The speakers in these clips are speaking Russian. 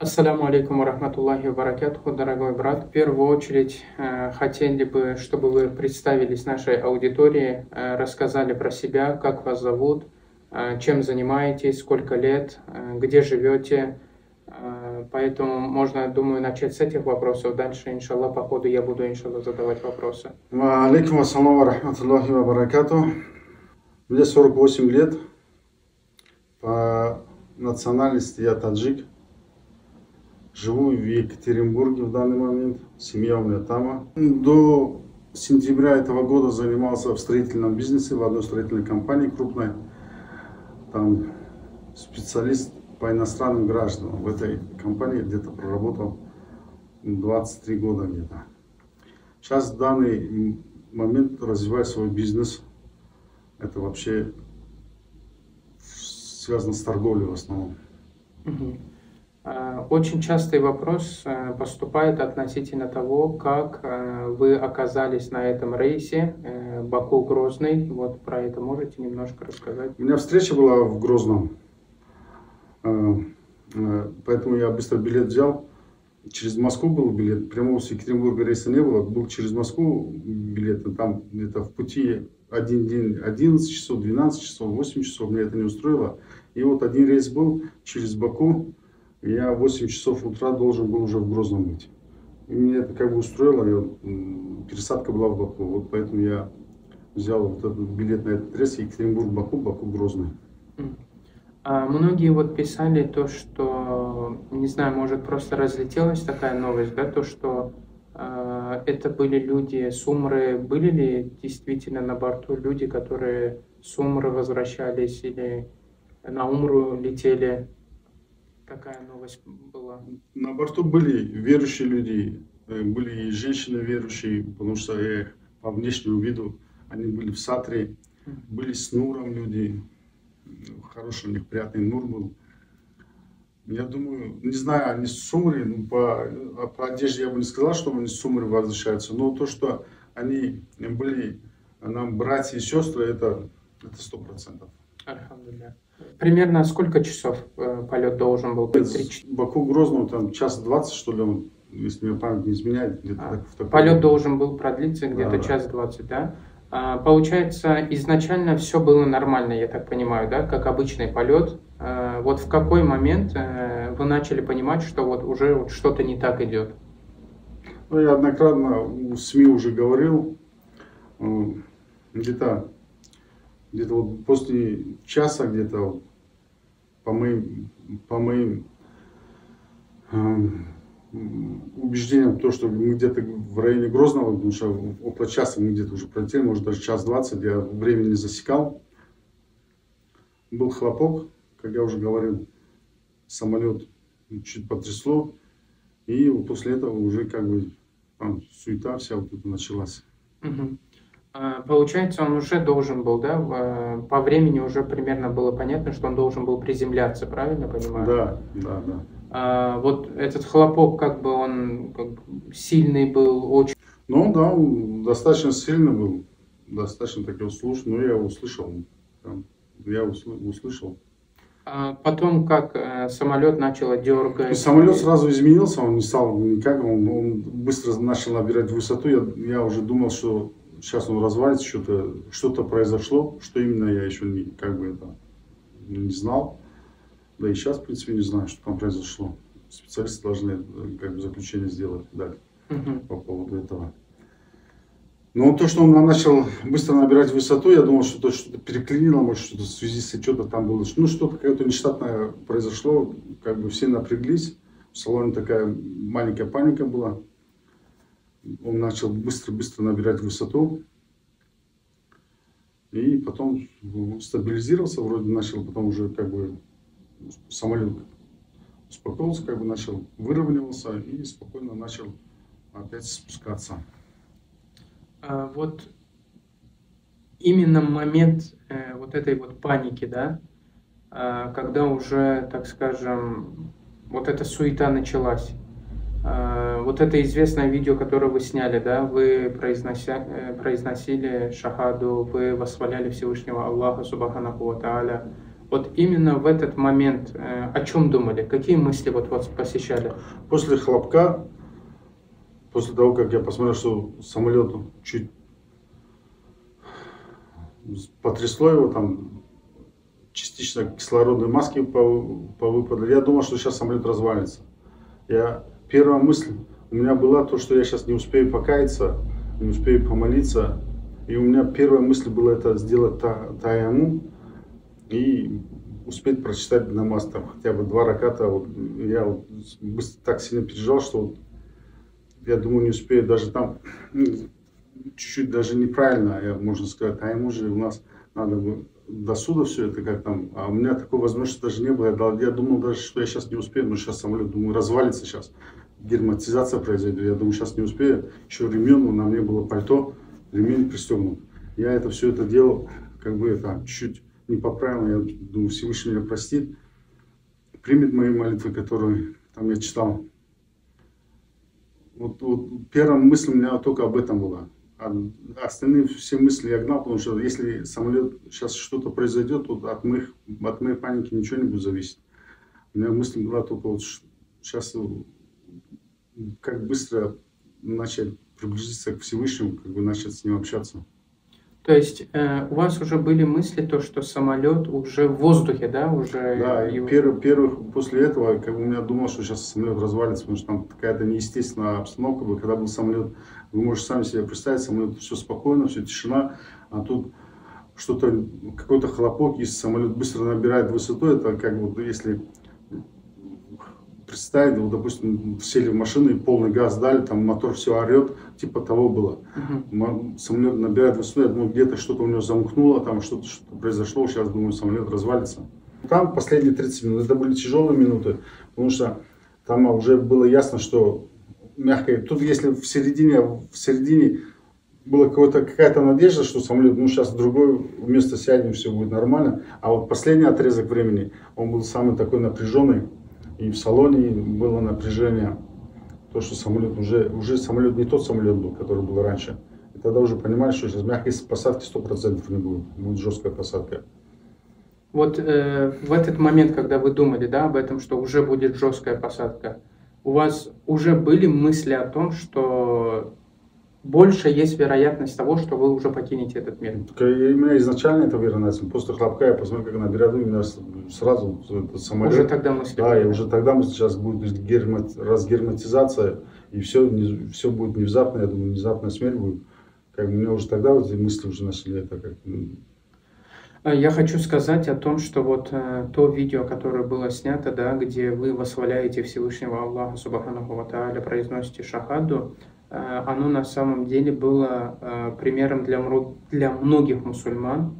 Ассаляму алейкум рахматуллахи ва баракатуху, дорогой брат. В первую очередь хотели бы, чтобы вы представились нашей аудитории, рассказали про себя, как вас зовут, чем занимаетесь, сколько лет, где живете. Поэтому можно, думаю, начать с этих вопросов. Дальше, иншаллах, по ходу я буду, иншаллах, задавать вопросы. Алейкум ассаламу рахматуллахи ва баракату. Мне 48 лет. По национальности я таджик. Живу в Екатеринбурге в данный момент. Семья у меня там. До сентября этого года занимался в строительном бизнесе в одной строительной компании крупной. Там специалист по иностранным гражданам. В этой компании где-то проработал 23 года где-то. Сейчас в данный момент развиваю свой бизнес. Это вообще связано с торговлей в основном. Очень частый вопрос поступает относительно того, как вы оказались на этом рейсе Баку-Грозный. Вот про это можете немножко рассказать? У меня встреча была в Грозном, поэтому я быстро билет взял. Через Москву был билет, прямого с Екатеринбурга рейса не было, был через Москву билет, и там где-то в пути один день 11 часов, 12 часов, 8 часов, мне это не устроило. И вот один рейс был через Баку, и я в 8 часов утра должен был уже в Грозном быть. И меня это как бы устроило, пересадка была в Баку, вот поэтому я взял вот этот билет на этот рейс Екатеринбург-Баку, Баку-Грозный. Многие вот писали то, что, не знаю, может просто разлетелась такая новость, да, то, что это были люди с Умры. Были ли действительно на борту люди, которые с Умры возвращались или на Умру летели? Такая новость была. На борту были верующие люди, были и женщины верующие, потому что по внешнему виду они были в сатре, были с нуром люди. Хороший у них приятный нур был. Я думаю, не знаю, они с Сумры, по одежде я бы не сказал, что они с Сумры возвращаются, но то, что они были нам братья и сестры, это 100%. Альхамдулилля. Примерно сколько часов полет должен был быть? Баку-Грозному там час 20, что ли, если мне память не изменяет. Полет должен был продлиться где-то час 20, да? Получается, изначально все было нормально, я так понимаю, да, как обычный полет. Вот в какой момент вы начали понимать, что вот уже вот что-то не так идет? Ну, я однократно в СМИ уже говорил, где-то вот после часа, где-то по моим убеждением, то, что мы где-то в районе Грозного, потому что около часа мы где-то уже пролетели, может даже час 20, я времени не засекал. Был хлопок, как я уже говорил, самолет чуть потрясло, и после этого уже как бы там суета вся вот это началась. Получается, он уже должен был, да, по времени уже примерно было понятно, что он должен был приземляться, правильно понимаю? Да. Вот этот хлопок, как бы он сильный был, очень... Ну да, он достаточно сильный был, достаточно таки услышал, но я услышал, Потом как самолет начал дергать? Самолет сразу изменился, он не стал никак, он быстро начал набирать высоту, я уже думал, что сейчас он развалится, что-то произошло, что именно я еще не знал. Да и сейчас, в принципе, не знаю, что там произошло. Специалисты должны как бы заключение сделать дальше по поводу этого. Но то, что он начал быстро набирать высоту, я думал, что что-то переклинило, может, что-то в связи с что-то там было. Ну, что-то какое-то нештатное произошло, как бы все напряглись. В салоне такая маленькая паника была. Он начал быстро набирать высоту. И потом стабилизировался, вроде начал, потом уже как бы самолет успокоился, как бы начал выравнивался и спокойно начал опять спускаться. Вот именно момент вот этой вот паники, да, когда уже, так скажем, вот эта суета началась. Вот это известное видео, которое вы сняли, да, вы произносили шахаду, вы восхваляли Всевышнего Аллаха Субханаху ва Тааля. Вот именно в этот момент о чем думали? Какие мысли вот вас посещали? После хлопка, после того, как я посмотрел, что самолет чуть потрясло его, там частично кислородные маски повыпадали, я думал, что сейчас самолет развалится. Первая мысль у меня была то, что я сейчас не успею покаяться, не успею помолиться. И у меня первая мысль была это сделать таяммум и успеть прочитать намаз, там хотя бы 2 раката. Вот, я вот так сильно переживал, что вот, я думаю, не успею даже там, чуть-чуть даже неправильно, можно сказать, таяммум же у нас надо бы до суда все это как там, а у меня такой возможности даже не было. Я думал даже, что я сейчас не успею, но сейчас самолет, думаю, развалится сейчас, герметизация произойдет. Я думаю, сейчас не успею, еще ремень, на мне было пальто, ремень пристегнут. Я это все это делал, как бы это чуть-чуть не поправил, я думаю, Всевышний меня простит, примет мои молитвы, которые там я читал. Вот первая мысль у меня только об этом была. А остальные все мысли я гнал, потому что если самолет сейчас что-то произойдет, вот от моей паники ничего не будет зависеть. У меня мысль была только вот сейчас как быстро начать приблизиться к Всевышнему, как бы начать с ним общаться. То есть у вас уже были мысли, то, что самолет уже в воздухе, да? Да, и первых после этого, как бы у меня думал, что сейчас самолет развалится, потому что там какая-то неестественная обстановка была. Когда был самолет, вы можете сами себе представить, самолет все спокойно, все тишина, а тут что-то, какой-то хлопок, и самолет быстро набирает высоту. Это как бы, если представить, вот, допустим, сели в машину и полный газ дали, там мотор все орет, типа того было. Самолет набирает высоту, я думаю, где-то что-то у него замкнуло, там что-то произошло, сейчас, думаю, самолет развалится. Там последние 30 минут, это были тяжелые минуты, потому что там уже было ясно, что мягко, тут если в середине была какая-то надежда, что самолет, ну сейчас в другое место сядем, все будет нормально, а вот последний отрезок времени, он был самый такой напряженный. И в салоне было напряжение, то, что самолет уже самолет не тот самолет был, который был раньше. И тогда уже понимали, что сейчас мягкой посадки 100% не будет жесткая посадка. Вот в этот момент, когда вы думали, да, об этом, что уже будет жесткая посадка, у вас уже были мысли о том, что больше есть вероятность того, что вы уже покинете этот мир? У меня изначально это вероятность. После хлопка я посмотрел, как набираю, у меня сразу этот самолет. Уже тогда мысли. Да, и уже тогда сейчас будет разгерметизация, и все будет внезапно, я думаю, внезапная смерть будет. Как у меня уже тогда вот эти мысли уже начали это как. Я хочу сказать о том, что вот то видео, которое было снято, да, где вы восхваляете Всевышнего Аллаха Субханаху ва Тааля, произносите шахаду, оно на самом деле было примером для многих мусульман,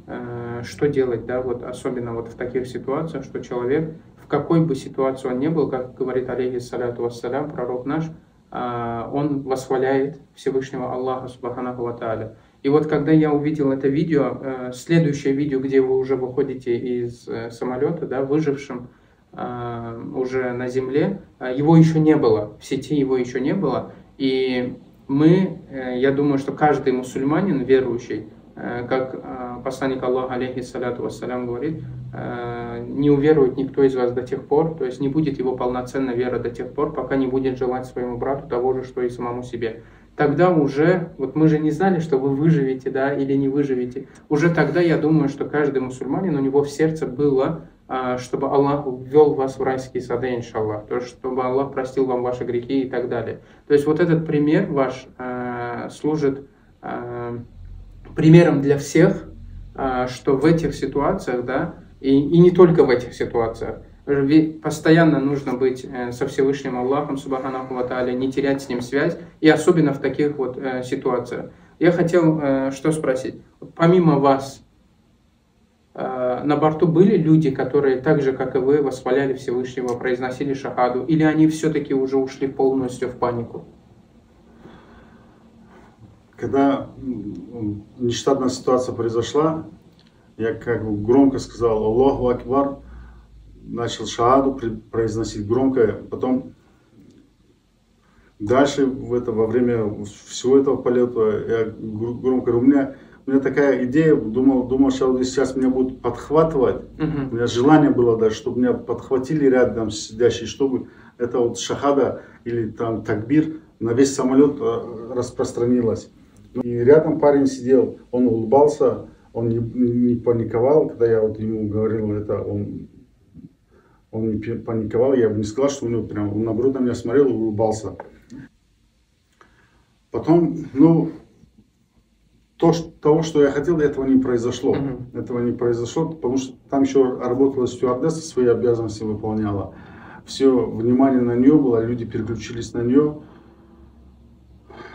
что делать, да, вот особенно вот в таких ситуациях, что человек, в какой бы ситуации он ни был, как говорит алейхиссаляту вассалям, пророк наш, он восхваляет Всевышнего Аллаха Субханаху ва Тааля. И вот когда я увидел это видео, следующее видео, где вы уже выходите из самолета, да, выжившим уже на земле, его еще не было, в сети его еще не было. И я думаю, что каждый мусульманин, верующий, как посланник Аллаха, алейхиссаляту вассалям, говорит, не уверует никто из вас до тех пор, то есть не будет его полноценной веры до тех пор, пока не будет желать своему брату того же, что и самому себе. Тогда уже, вот мы же не знали, что вы выживете, да, или не выживете. Уже тогда я думаю, что каждый мусульманин, у него в сердце было, чтобы Аллах ввел вас в райские сады, иншаллах, то есть чтобы Аллах простил вам ваши грехи и так далее. То есть вот этот пример ваш служит примером для всех, что в этих ситуациях, да, и не только в этих ситуациях, постоянно нужно быть со Всевышним Аллахом, Субханаху ва Тааля, не терять с Ним связь, и особенно в таких вот ситуациях. Я хотел что спросить. Помимо вас, на борту были люди, которые так же, как и вы, восхваляли Всевышнего, произносили шахаду, или они все-таки уже ушли полностью в панику? Когда нештатная ситуация произошла, я как бы громко сказал «Аллаху Акбар», начал шахаду произносить громко, потом дальше во время всего этого полета я громко говорю, у меня такая идея, думал, что сейчас меня будут подхватывать. У меня желание было даже, чтобы меня подхватили рядом сидящие, чтобы это вот шахада или там такбир на весь самолет распространилось. И рядом парень сидел, он улыбался, он не паниковал, когда я вот ему говорил это, он не паниковал, я бы не сказал, что у него прям, он наоборот на меня смотрел и улыбался. Потом, ну, того, что я хотел, этого не произошло. Этого не произошло, потому что там еще работала стюардесса, свои обязанности выполняла. Все внимание на нее было, люди переключились на нее.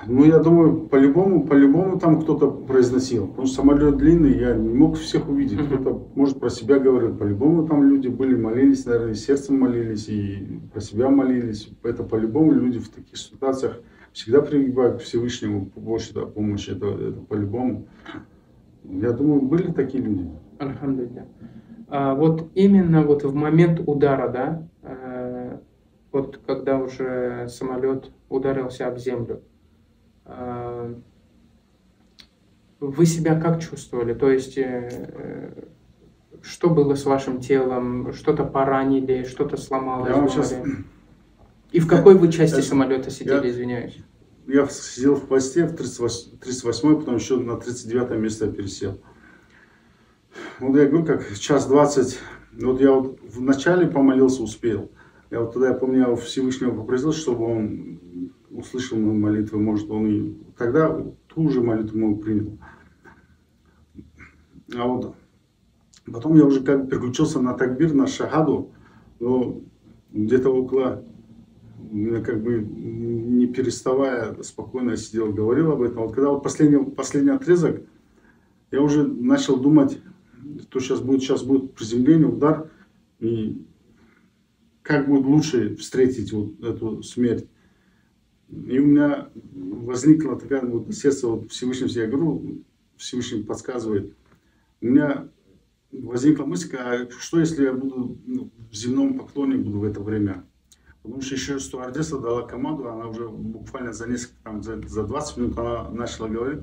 Ну, я думаю, по-любому там кто-то произносил. Потому что самолет длинный, я не мог всех увидеть. Кто-то, может, про себя говорил. По-любому там люди были, молились, наверное, и сердцем молились, и про себя молились. Это по-любому люди в таких ситуациях всегда прибегают к Всевышнему больше помощи. Это по-любому. Я думаю, были такие люди. Альхамдулилля. Вот именно вот в момент удара, да, вот когда уже самолет ударился об землю, вы себя как чувствовали? То есть, что было с вашим телом? Что-то поранили, что-то сломалось? И в какой вы части самолета сидели, извиняюсь? Я сидел в хвосте, в 38-й, потом еще на 39-е место я пересел. Вот я говорю, как час 20. Вот я вот вначале помолился, успел. Я вот тогда, я помню, я Всевышнего попросил, чтобы он услышал мою молитву, может, он и тогда ту же молитву мою принял. А вот потом я уже как переключился на такбир, на шахаду, но где-то около, я как бы не переставая, спокойно сидел, говорил об этом. Вот когда вот последний отрезок, я уже начал думать, что сейчас будет приземление, удар, и как будет лучше встретить вот эту смерть. И у меня возникла такая вот сердце, вот Всевышний, я говорю, Всевышний подсказывает. У меня возникла мысль, а что если я буду в земном поклоне буду в это время? Потому что еще стюардесса дала команду, она уже буквально за несколько, там, за 20 минут она начала говорить,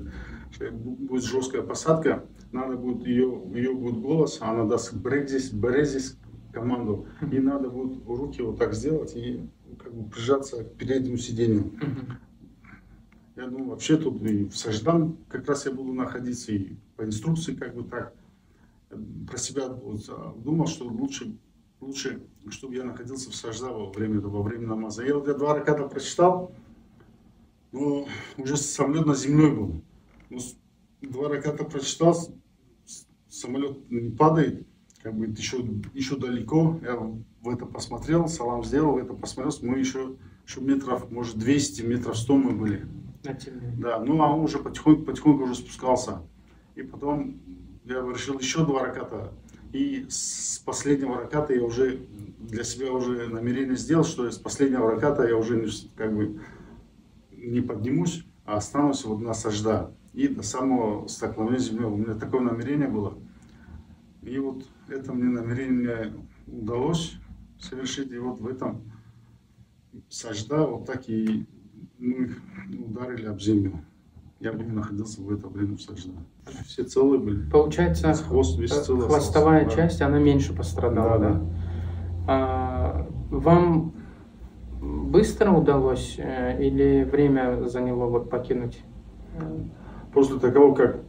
что будет жесткая посадка, надо будет ее будет голос, она даст березис команду, и надо будет руки вот так сделать и как бы прижаться к переднему сиденью. Я думаю, вообще тут и в саждан как раз я буду находиться, и по инструкции как бы так. Про себя вот думал, что лучше, чтобы я находился в сажда во время намаза. Я 2 раката прочитал, но уже самолет на земле был. Но 2 раката прочитал, самолет не падает, как бы еще далеко. Я в это посмотрел, салам сделал, в это посмотрел, мы еще метров, может 200, метров 100 мы были. Да, ну а он уже потихоньку уже спускался. И потом я решил еще 2 раката. И с последнего раката я уже для себя уже намерение сделал, что с последнего раката я уже как бы не поднимусь, а останусь вот на сажда. И до самого столкновения с землей. У меня такое намерение было. И вот это мне намерение удалось совершить. И вот в этом сажда вот так и мы ударили об землю. Я бы не находился в это время в сажда. Все целые были. Получается, хвост весь целый хвостовая остался. часть, она меньше пострадала, да? Вам быстро удалось или время заняло вот покинуть? После того, как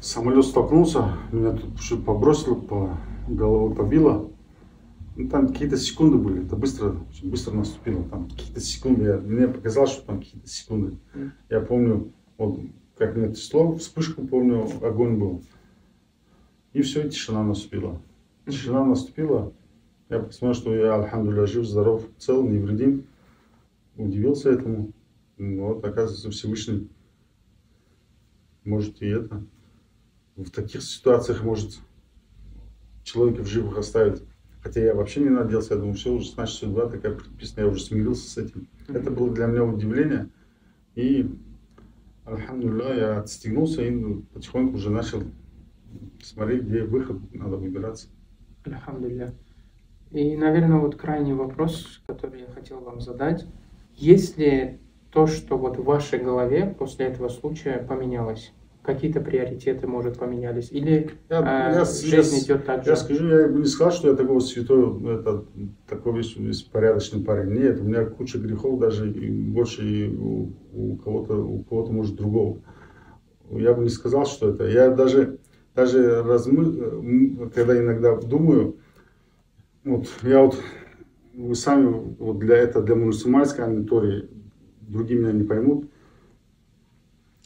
самолет столкнулся, меня тут что-то побросило, по головой побило. Ну, там какие-то секунды были, это быстро наступило. Там какие-то секунды, мне показалось, что там какие-то секунды. Я помню, вот как мне трясло, вспышку помню, огонь был. И все, тишина наступила. Тишина наступила. Я посмотрел, что я, альхамдулилля, жив, здоров, цел, невредим. Удивился этому. Вот, оказывается, Всевышний может и это. В таких ситуациях может человека в живых оставить. Хотя я вообще не надеялся, я думаю, все, уже значит судьба такая предписана, я уже смирился с этим. Это было для меня удивление. И, альхамдулилля, я отстегнулся и потихоньку уже начал смотреть, где выход, надо выбираться. Альхамдулилля. И, наверное, вот крайний вопрос, который я хотел вам задать. Есть ли то, что вот в вашей голове после этого случая поменялось? какие-то приоритеты, может, поменялись? Или Я жизнь идет так же? Я скажу, я бы не сказал, что я такой святой, это, такой весь порядочный парень. Нет, у меня куча грехов даже и больше и у кого-то может другого. Я бы не сказал, что это. Я даже когда иногда думаю, вот я вот, вы сами вот для мусульманской аудитории, другие меня не поймут,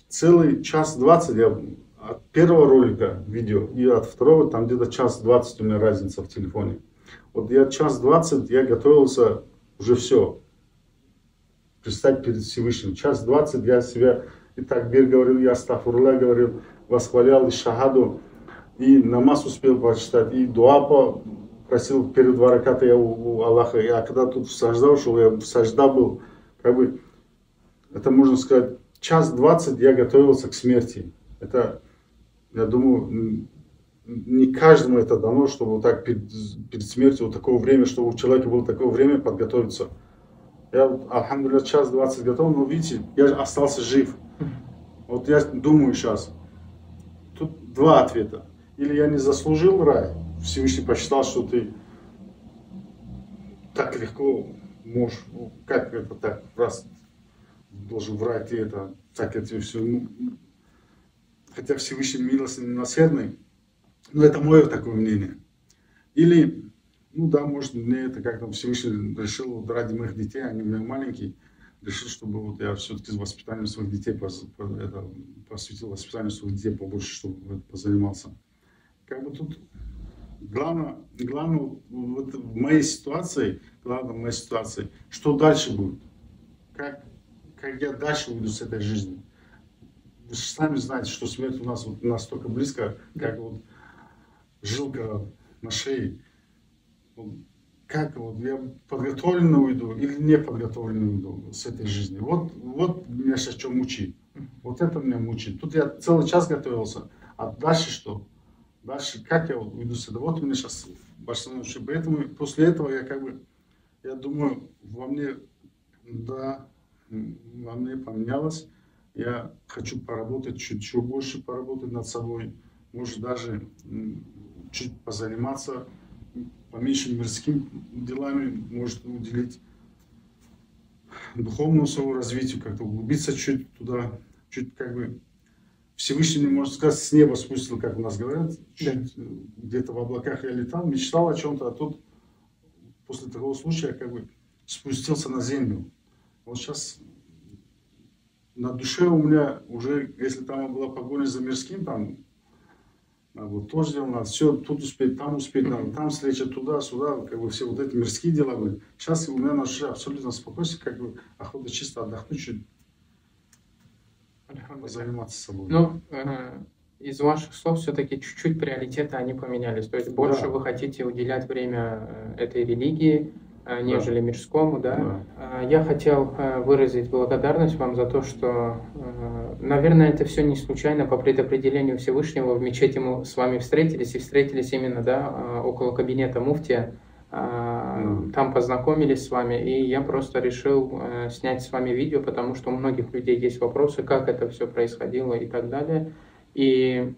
целый час 20 я от первого ролика видео и от второго, там где-то час 20 у меня разница в телефоне. Вот я час 20 я готовился уже все, предстать перед Всевышним. Час 20 я себя и такбир говорил, я астагфируллах говорил, восхвалял и шахаду, и намаз успел прочитать, и дуа просил перед 2 раката я у Аллаха. А когда тут в сажда ушел, я в сажда был, как бы, это можно сказать, час 20 я готовился к смерти. Это, я думаю, не каждому это дано, чтобы вот так перед смертью, вот такое время, чтобы у человека было такое время подготовиться. Я, альхамдулилля, час 20 готов, но видите, я же остался жив. Вот я думаю сейчас, тут два ответа. Или я не заслужил рай, Всевышний посчитал, что ты так легко можешь, как это так, раз должен врать, и это, так это все, хотя Всевышний милостный, милосердный, но это мое такое мнение. Или, ну да, может, мне это как-то Всевышний решил, вот ради моих детей, они у меня маленькие, решил, чтобы вот я все-таки с воспитанием своих детей посвятил воспитанию своих детей побольше, чтобы позанимался. Как бы тут главное вот в моей ситуации, что дальше будет, как я дальше уйду с этой жизни. Вы же сами знаете, что смерть у нас вот настолько близко, как вот жилка на шее. Как вот я подготовленно уйду или не подготовленно уйду с этой жизни. Вот меня сейчас что мучит. Вот это меня мучит. Тут я целый час готовился, а дальше что? Дальше как я вот уйду с этого? Вот у меня сейчас большая ночь. Поэтому после этого я думаю, во мне поменялось. Я хочу поработать, чуть больше поработать над собой. Может даже чуть позаниматься, поменьше мирскими делами, может уделить духовному своему развитию, как-то углубиться чуть туда, чуть как бы Всевышний, можно сказать, с неба спустил, как у нас говорят, где-то в облаках я летал, мечтал о чем-то, а тут после такого случая как бы спустился на землю. Вот сейчас на душе у меня уже, если там была погоня за мирским, там вот то сделал, надо все тут успеть, надо, там встреча, туда-сюда, как бы все вот эти мирские дела были. Сейчас у меня на душе абсолютно спокойствие, как бы охота чисто отдохнуть, чуть заниматься собой. Ну, из ваших слов все-таки чуть-чуть приоритеты они поменялись. То есть больше вы хотите уделять время этой религии, нежели мирскому, да? Я хотел выразить благодарность вам за то, что, наверное, это все не случайно, по предопределению Всевышнего в мечети мы с вами встретились, и встретились именно, да, около кабинета муфтия, там познакомились с вами, и я просто решил снять с вами видео, потому что у многих людей есть вопросы, как это все происходило и так далее. И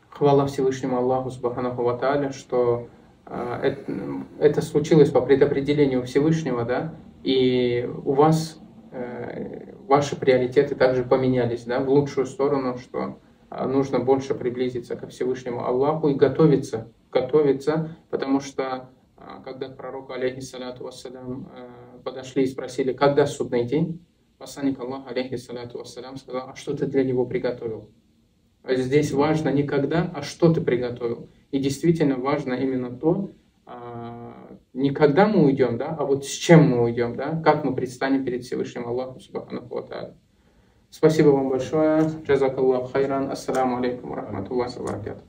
хвала Всевышнему Аллаху Субханаху ва Тааля, что это случилось по предопределению Всевышнего, да, и у вас ваши приоритеты также поменялись, да, в лучшую сторону, что нужно больше приблизиться ко Всевышнему Аллаху и готовиться, потому что когда к пророку, алейхиссалату вассалям, подошли и спросили, когда судный день, посланник Аллаха, алейхиссалату вассалям, сказал, а что ты для него приготовил? Здесь важно не когда, а что ты приготовил. И действительно важно именно то, не когда мы уйдем, да, а вот с чем мы уйдем, да, как мы предстанем перед Всевышним Аллахом Субханаху ва Тааля. Спасибо вам большое. Джазакаллаху хайран. Ассаламу алейкум ва рахматуллахи ва баракатуху.